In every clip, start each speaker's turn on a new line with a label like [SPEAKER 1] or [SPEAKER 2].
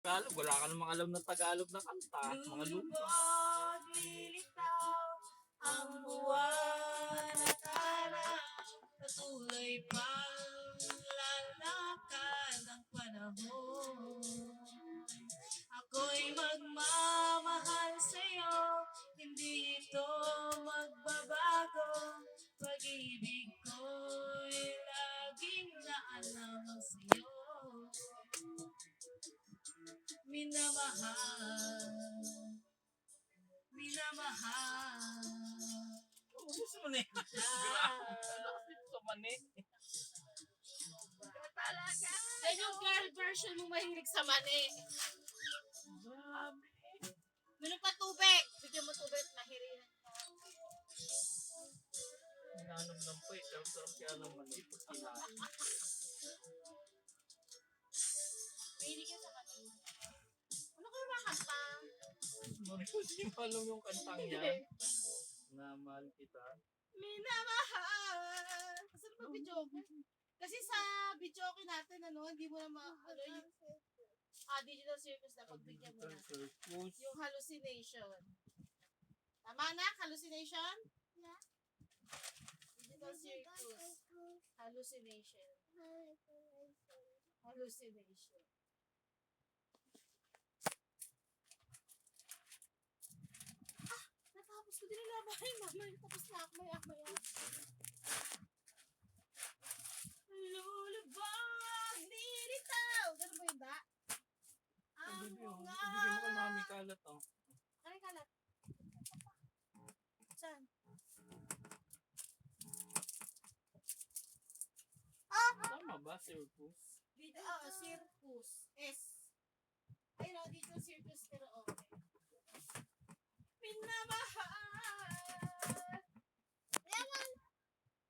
[SPEAKER 1] Tagalog, wala ka namang alam na Tagalog na kanta. Mga lupa.
[SPEAKER 2] Lubog, lilitaw, ang buwan at araw, patuloy pang lalakad ang panahon. Ako'y magmamahal sa'yo, hindi ito magbabago. Pag-ibig ko'y laging naalamang sa'yo. Minamahal, minamahal.
[SPEAKER 1] Gusto mo na yun? Grabe. Lakas sa mani.
[SPEAKER 2] Talaga.
[SPEAKER 3] Then yung girl version mo mahilig sa mani.
[SPEAKER 1] Grabe.
[SPEAKER 3] Meron pa tubig. Bigyan mo tubig, nahirinan.
[SPEAKER 1] Hinanom lang po eh. Sarap-sarap kaya ng mani. Pag kinain.
[SPEAKER 3] Mahilig ka sa mani. Ano kayo makanta?
[SPEAKER 1] Marius, hindi mo alam yung kantang yan. Na mahal kita.
[SPEAKER 3] Minamahal. Saan ba video? Kasi sa video natin, hindi mo na digital circus na pagbigyan mo na.
[SPEAKER 1] Circus.
[SPEAKER 3] Yung hallucination. Tama na? Hallucination?
[SPEAKER 2] Yeah.
[SPEAKER 3] Digital circus. Hallucination. Hallucination. Natapos ko din nilabahin. Mamaya tapos na ako. Maya. Lulubog, lilitaw. Ganun ba yun ba? Ang
[SPEAKER 1] Ibigay mo
[SPEAKER 3] bunga.
[SPEAKER 1] kay Mami Kalat oh.
[SPEAKER 3] Ano yung kalat? Saan?
[SPEAKER 1] Tama ba, circus?
[SPEAKER 3] Dito, circus. S. Ayun o, dito circus pero okay. Pinamahal.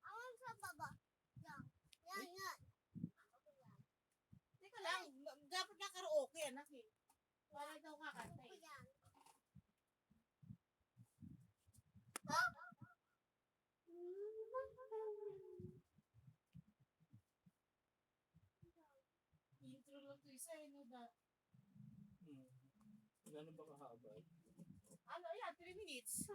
[SPEAKER 2] Awan sa baba. Yan.
[SPEAKER 3] Teka lang, dapat na karaoke anak eh. Wala daw kakanta eh.
[SPEAKER 2] Yan.
[SPEAKER 3] Intro lang to isa eh, no ba?
[SPEAKER 1] Gano'n ba kahaba?
[SPEAKER 3] Ano yan, 3 minutes.